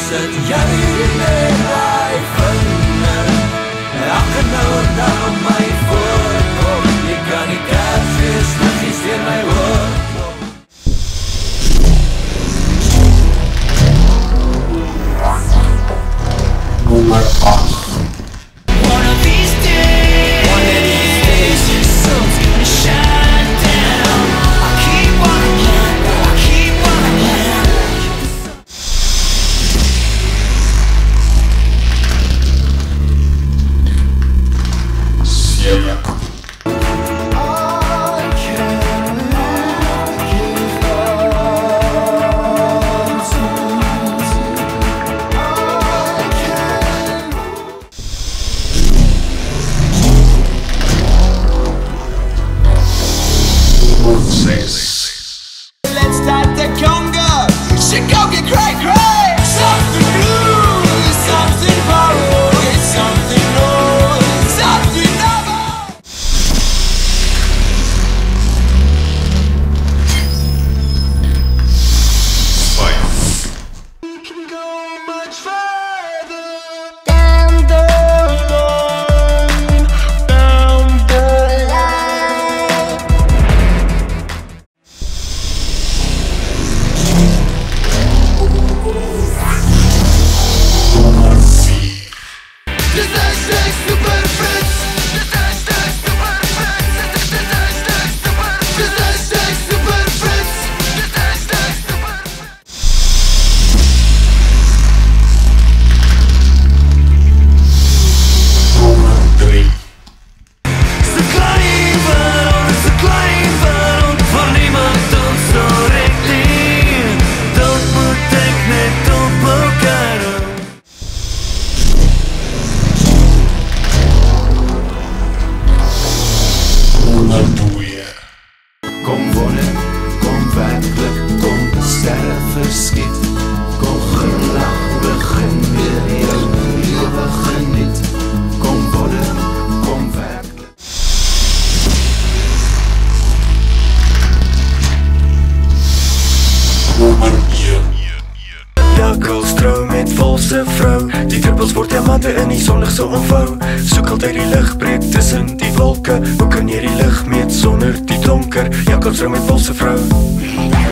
Sit jy met my vinger, elke nou en dan op my voorkom. Jy kan die Kersfees liggies deur my oor. Nommer 8. One of these days, the sun's gonna shine down. I keep walking, I keep walking. Let's start the conga. She go get cray cray. Something new, something borrowed, something old, something novel. We can go much further. Down the line, down the line. Dit is super Frits. Dit is super Frits. Dit is super Frits. Dit is super Frits. Dit is super Frits. Nommer 3. Ze klein wereld, voor niemand ons zo rekening. Dat moet ik net op elkaar doen. Nommer 2. Kom wonen, kom werklik, kom sterre verskiet. Kom glimlach, begin weer jou lewe geniet. Kom wonen, kom werklik. Nommer 1. Jakkels trou met valse vrou. Die druppels word diamante in die sonlig so omvou. Soek altyd die lig breek tussen die wolke. Hoe kan jy die lig meet sonder die donker? Jakkels trou met valse vrou.